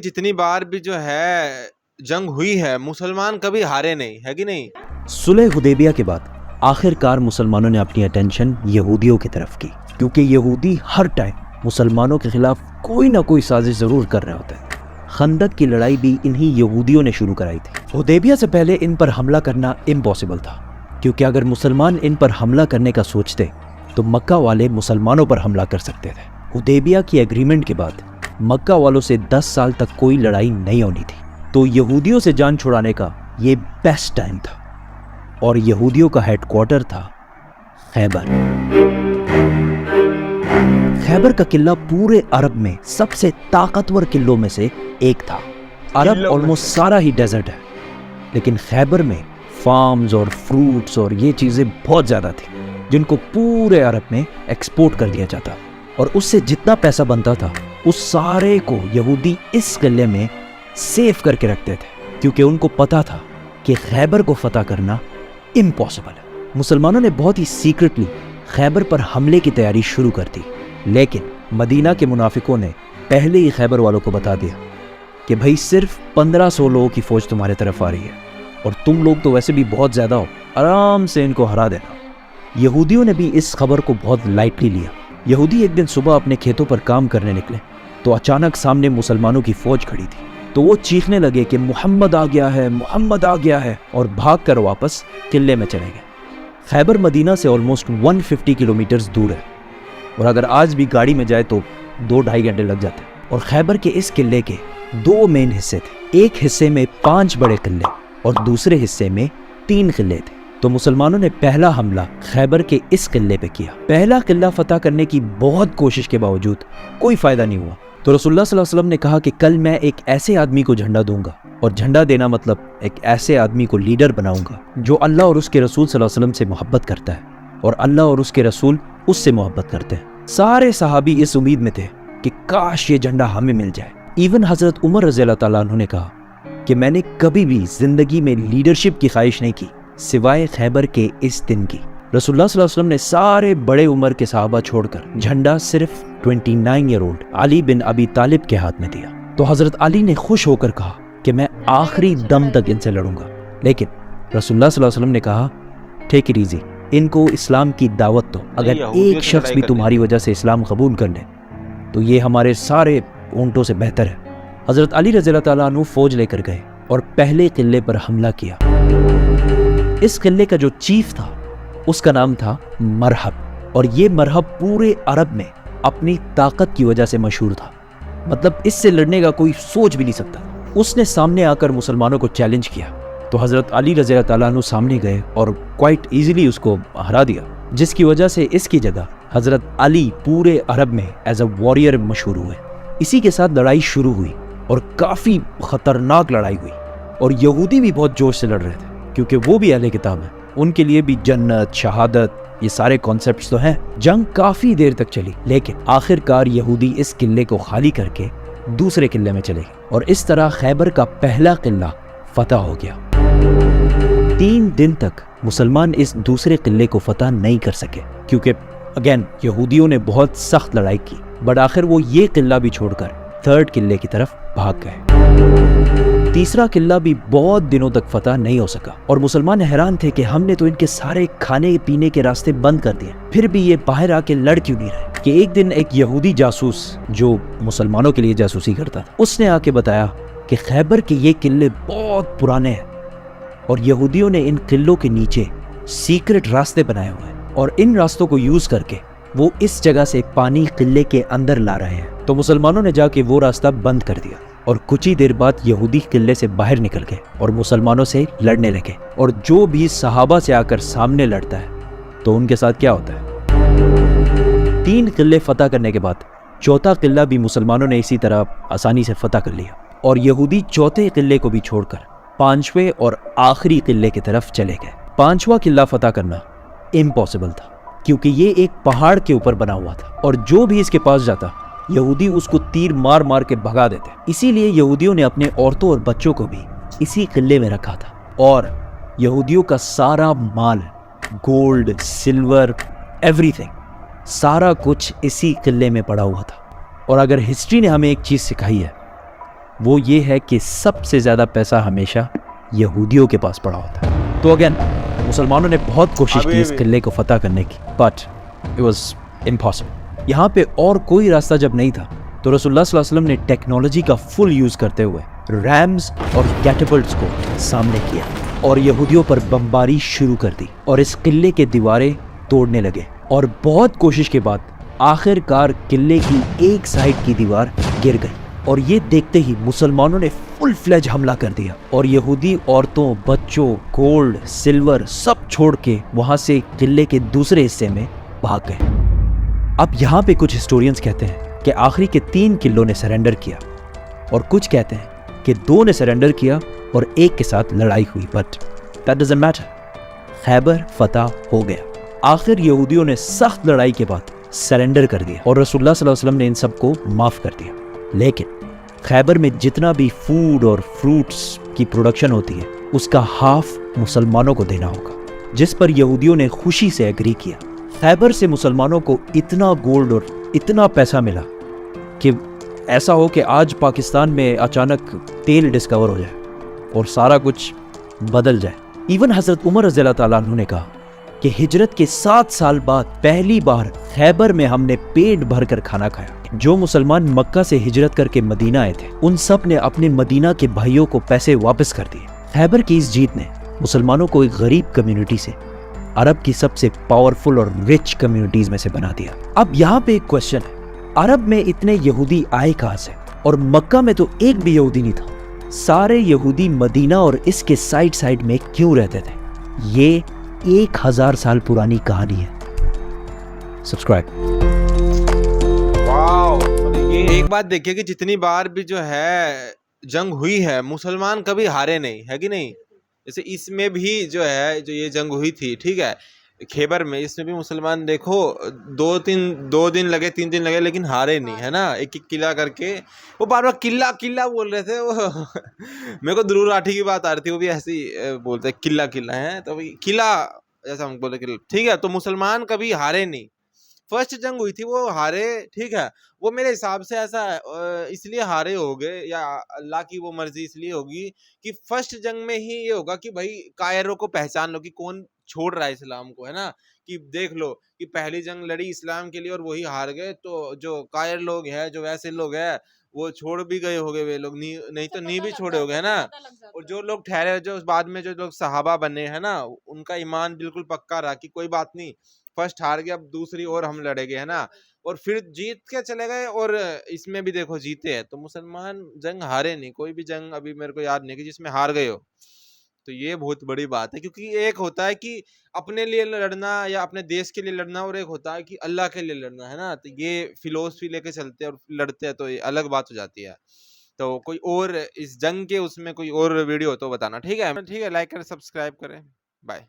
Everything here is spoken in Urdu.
جتنی بار بھی جو ہے جنگ ہوئی ہے مسلمان کبھی ہارے نہیں، ہے کہ نہیں؟ صلح حدیبیہ کے بعد آخر کار مسلمانوں نے اپنی اٹینشن یہودیوں کی طرف کی، کیونکہ یہودی ہر ٹائم مسلمانوں کے خلاف کوئی نہ کوئی سازش ضرور کر رہے ہوتے ہیں۔ خندق کی لڑائی بھی انہی یہودیوں نے شروع کرائی تھی۔ حدیبیہ سے پہلے ان پر حملہ کرنا امپاسبل تھا، کیونکہ اگر مسلمان ان پر حملہ کرنے کا سوچتے تو مکہ والے مسلمانوں پر حملہ کر سکتے تھے۔ حدیبیہ کی ایگریمنٹ کے بعد مکہ والوں سے 10 سال تک کوئی لڑائی نہیں ہونی تھی، تو یہودیوں سے جان چھڑانے کا یہ بیسٹ ٹائم تھا، اور یہودیوں کا ہیڈ کوارٹر تھا خیبر۔ خیبر کا قلعہ پورے عرب میں سب سے طاقتور قلعوں میں سے ایک تھا۔ عرب آلموسٹ سارا ہی ڈیزرٹ ہے، لیکن خیبر میں فارمز اور فروٹس اور یہ چیزیں بہت زیادہ تھیں جن کو پورے عرب میں ایکسپورٹ کر دیا جاتا، اور اس سے جتنا پیسہ بنتا تھا اس سارے کو یہودی اس قلعے میں سیف کر کے رکھتے تھے، کیونکہ ان کو پتا تھا کہ خیبر کو فتح کرنا امپاسبل ہے۔ مسلمانوں نے بہت ہی سیکرٹلی خیبر پر حملے کی تیاری شروع کر دی، لیکن مدینہ کے منافقوں نے پہلے ہی خیبر والوں کو بتا دیا کہ بھائی صرف 1500 لوگوں کی فوج تمہارے طرف آ رہی ہے، اور تم لوگ تو ویسے بھی بہت زیادہ ہو، آرام سے ان کو ہرا دینا۔ یہودیوں نے بھی اس خبر کو بہت لائٹلی لیا۔ یہودی ایک دن صبح اپنے کھیتوں پر کام کرنے نکلے تو اچانک سامنے مسلمانوں کی فوج کھڑی تھی، تو وہ چیخنے لگے کہ محمد آ گیا ہے، محمد آ گیا ہے، اور بھاگ کر واپس قلعے میں چلے گئے۔ خیبر مدینہ سے آلموسٹ 150 کلومیٹرز دور ہے، اور اگر آج بھی گاڑی میں جائے تو 2-2.5 گھنٹے لگ جاتے ہیں۔ اور خیبر کے اس قلعے کے 2 مین حصے تھے، ایک حصے میں 5 بڑے قلعے اور دوسرے حصے میں 3 قلعے تھے۔ تو مسلمانوں نے پہلا حملہ خیبر کے اس قلعے پہ کیا۔ پہلا قلعہ فتح کرنے کی بہت کوشش کے باوجود کوئی فائدہ نہیں ہوا، تو رسول اللہ صلی اللہ علیہ وسلم نے کہا کہ کل میں ایک ایسے آدمی کو جھنڈا دوں گا، اور جھنڈا دینا مطلب ایک ایسے آدمی کو لیڈر بناؤں گا جو اللہ اور اس کے رسول صلی اللہ علیہ وسلم سے محبت کرتا ہے، اور اللہ اور اس کے رسول اس سے محبت کرتے ہیں۔ سارے صحابی اس امید میں تھے کہ کاش یہ جھنڈا ہمیں مل جائے۔ ایون حضرت عمر رضی اللہ تعالیٰ عنہ نے کہا کہ میں نے کبھی بھی زندگی میں لیڈرشپ کی خواہش نہیں کی سوائے خیبر کے اس دن کی۔ رسول اللہ صلی اللہ علیہ وسلم نے سارے بڑے عمر کے صحابہ چھوڑ کر جھنڈا صرف 29 ایئر اولڈ علی بن ابی طالب کے ہاتھ میں دیا، تو حضرت علی نے خوش ہو کر کہا کہ میں آخری دم تک ان سے لڑوں گا، لیکن رسول اللہ صلی اللہ علیہ وسلم نے کہا ٹیک اٹ ایزی، ان کو اسلام کی دعوت دو، اگر ایک شخص بھی تمہاری وجہ سے اسلام قبول کر لے تو یہ ہمارے سارے اونٹوں سے بہتر ہے۔ حضرت علی رضی اللہ تعالیٰ عنہ فوج لے کر گئے اور پہلے قلعے پر حملہ کیا۔ اس قلعے کا جو چیف تھا اس کا نام تھا مرحب، اور یہ مرحب پورے عرب میں اپنی طاقت کی وجہ سے مشہور تھا، مطلب اس سے لڑنے کا کوئی سوچ بھی نہیں سکتا۔ اس نے سامنے آ کر مسلمانوں کو چیلنج کیا، تو حضرت علی رضی اللہ تعالیٰ عنہ سامنے گئے اور کوائٹ ایزیلی اس کو ہرا دیا، جس کی وجہ سے اس کی جگہ حضرت علی پورے عرب میں ایز اے واریر مشہور ہوئے۔ اسی کے ساتھ لڑائی شروع ہوئی، اور کافی خطرناک لڑائی ہوئی، اور یہودی بھی بہت جوش سے لڑ رہے تھے، کیونکہ وہ بھی اہل کتاب ہیں، ان کے لیے بھی جنت، شہادت، یہ سارے کانسیپٹس تو ہیں۔ جنگ کافی دیر تک چلی، لیکن آخر کار یہودی اس قلعے کو خالی کر کے دوسرے قلعے میں چلے گئے، اور اس طرح خیبر کا پہلا قلعہ فتح ہو گیا۔ 3 دن تک مسلمان اس دوسرے قلعے کو فتح نہیں کر سکے، کیونکہ اگین یہودیوں نے بہت سخت لڑائی کی، بٹ آخر وہ یہ قلعہ بھی چھوڑ کر 3rd قلعے کی طرف بھاگ گئے۔ تیسرا قلعہ بھی بہت دنوں تک فتح نہیں ہو سکا، اور مسلمان حیران تھے کہ ہم نے تو ان کے سارے کھانے پینے کے راستے بند کر دیے، پھر بھی یہ باہر آ کے لڑ کیوں نہیں رہے۔ کہ ایک دن ایک یہودی جاسوس جو مسلمانوں کے لیے جاسوسی کرتا تھا، اس نے آ کے بتایا کہ خیبر کے یہ قلعے بہت پرانے ہیں، اور یہودیوں نے ان قلعوں کے نیچے سیکرٹ راستے بنائے ہوئے ہیں، اور ان راستوں کو یوز کر کے وہ اس جگہ سے پانی قلعے کے اندر لا رہے ہیں۔ تو مسلمانوں نے جا کے وہ راستہ بند کر دیا، اور کچھ ہی دیر بعد یہودی قلعے سے باہر نکل گئے اور مسلمانوں سے لڑنے لگے، اور جو بھی صحابہ سے آ کر سامنے لڑتا ہے تو ان کے ساتھ کیا ہوتا ہے۔ 3 قلعے فتح کرنے کے بعد 4تھا قلعہ بھی مسلمانوں نے اسی طرح آسانی سے فتح کر لیا، اور یہودی 4تھے قلعے کو بھی چھوڑ کر 5ویں اور آخری قلعے کی طرف چلے گئے۔ 5واں قلعہ فتح کرنا امپاسبل تھا، کیونکہ یہ ایک پہاڑ کے اوپر بنا ہوا تھا، اور جو بھی اس کے پاس جاتا یہودی اس کو تیر مار مار کے بھگا دیتے۔ اسی لیے یہودیوں نے اپنے عورتوں اور بچوں کو بھی اسی قلعے میں رکھا تھا، اور یہودیوں کا سارا مال، گولڈ، سلور، ایوری تھنگ، سارا کچھ اسی قلعے میں پڑا ہوا تھا۔ اور اگر ہسٹری نے ہمیں ایک چیز سکھائی ہے وہ یہ ہے کہ سب سے زیادہ پیسہ ہمیشہ یہودیوں کے پاس پڑا ہوتا ہے. تو اگین مسلمانوں نے بہت کوشش کی اس قلعے کو فتح کرنے کی, بٹ اٹ واز امپاسبل. یہاں پہ اور کوئی راستہ جب نہیں تھا تو رسول اللہ صلی اللہ علیہ وسلم نے ٹیکنالوجی کا فل یوز کرتے ہوئے ریمز اور کیٹاپلٹس کو سامنے کیا اور یہودیوں پر بمباری شروع کر دی اور اس قلعے کے دیواریں توڑنے لگے. اور بہت کوشش کے بعد آخر کار قلعے کی ایک سائڈ کی دیوار گر گئی اور یہ دیکھتے ہی مسلمانوں نے فل فلیج حملہ کر دیا اور یہودی عورتوں, بچوں, گولڈ, سلور سب چھوڑ کے وہاں سے قلعے کے دوسرے حصے میں بھاگ گئے. اب یہاں پہ کچھ ہسٹورینز کہتے ہیں کہ آخری کے 3 قلعوں نے سرنڈر کیا اور کچھ کہتے ہیں کہ 2 نے سرنڈر کیا اور ایک کے ساتھ لڑائی ہوئی, بٹ دیٹ ڈزنٹ میٹر. خیبر فتح ہو گیا. آخر یہودیوں نے سخت لڑائی کے بعد سرنڈر کر دیا اور رسول اللہ صلی اللہ علیہ وسلم نے ان سب کو معاف کر دیا. لیکن خیبر میں جتنا بھی فوڈ اور فروٹس کی پروڈکشن ہوتی ہے اس کا ہاف مسلمانوں کو دینا ہوگا, جس پر یہودیوں نے خوشی سے ایگری کیا. خیبر سے مسلمانوں کو اتنا گولڈ اور اتنا پیسہ ملا کہ ایسا ہو کہ آج پاکستان میں اچانک تیل ڈسکور ہو جائے اور سارا کچھ بدل جائے. ایون حضرت عمر رضی اللہ تعالیٰ عنہ نے کہا کہ ہجرت کے 7 سال بعد پہلی بار خیبر میں ہم نے پیٹ بھر کر کھانا کھایا. جو مسلمان مکہ سے ہجرت کر کے مدینہ آئے تھے ان سب نے اپنے مدینہ کے بھائیوں کو پیسے واپس کر دیے. خیبر کی اس جیت نے مسلمانوں کو ایک غریب کمیونٹی سے عرب کی سب سے پاورفل اور رچ کمیونٹیز میں سے بنا دیا. اب یہاں پہ ایک کوشچن ہے, عرب میں اتنے یہودی آئے کہاں سے اور مکہ میں تو ایک بھی یہودی نہیں تھا. سارے یہودی مدینہ اور اس کے سائڈ میں کیوں رہتے تھے؟ یہ 1000 سال پرانی کہانی ہے. سبسکرائب. واو, یہ ایک بات دیکھیے کہ جتنی بار بھی جو ہے جنگ ہوئی ہے مسلمان کبھی ہارے نہیں, ہے کہ نہیں؟ جیسے اس میں بھی جو ہے جو یہ جنگ ہوئی تھی, ٹھیک ہے, خیبر میں, اس میں بھی مسلمان دیکھو 2 دن لگے 3 دن لگے لیکن ہارے نہیں, ہے نا. ایک ایک قلعہ کر کے وہ بار بار قلعہ قلعہ بول رہے تھے. وہ میرے کو درور راٹھی کی بات آ رہی تھی, وہ بھی ایسے ہی بولتے قلعہ قلعہ ہے تو قلعہ جیسا ہم بولتے قلعہ, ٹھیک ہے. تو مسلمان کبھی ہارے نہیں. فرسٹ جنگ ہوئی تھی وہ ہارے, ٹھیک ہے, وہ میرے حساب سے ایسا اس لیے ہارے ہو گئے یا اللہ کی وہ مرضی اس لیے ہوگی کہ فرسٹ جنگ میں ہی یہ ہوگا کہ بھائی کائروں کو پہچان لو کہ کون چھوڑ رہا ہے اسلام کو, ہے نا. کہ دیکھ لو کہ پہلی جنگ لڑی اسلام کے لیے اور وہی ہار گئے, تو جو قائر لوگ ہیں جو ویسے لوگ ہیں وہ چھوڑ بھی گئے ہو گئے, وہ لوگ نہیں تو نہیں بھی چھوڑے ہو گئے, ہے نا. اور جو لوگ ٹھہرے, جو بعد میں جو لوگ صحابہ بنے ہیں نا, ان کا ایمان بالکل پکا رہا کہ کوئی بات نہیں, فرسٹ ہار گیا اب دوسری اور ہم لڑے گے, ہے نا. اور پھر جیت کے چلے گئے اور اس میں بھی دیکھو جیتے ہیں. تو مسلمان جنگ ہارے نہیں, کوئی بھی جنگ ابھی میرے کو یاد نہیں کہ جس میں ہار گئے ہو. تو یہ بہت بڑی بات ہے, کیونکہ ایک ہوتا ہے کہ اپنے لیے لڑنا یا اپنے دیش کے لیے لڑنا, اور ایک ہوتا ہے کہ اللہ کے لیے لڑنا, ہے نا. تو یہ فلسفی لے کے چلتے ہیں اور لڑتے ہیں تو یہ الگ بات ہو جاتی ہے. تو کوئی اور اس جنگ کے اس میں کوئی اور ویڈیو ہو تو بتانا, ٹھیک ہے. لائک کریں, سبسکرائب کریں, بائے.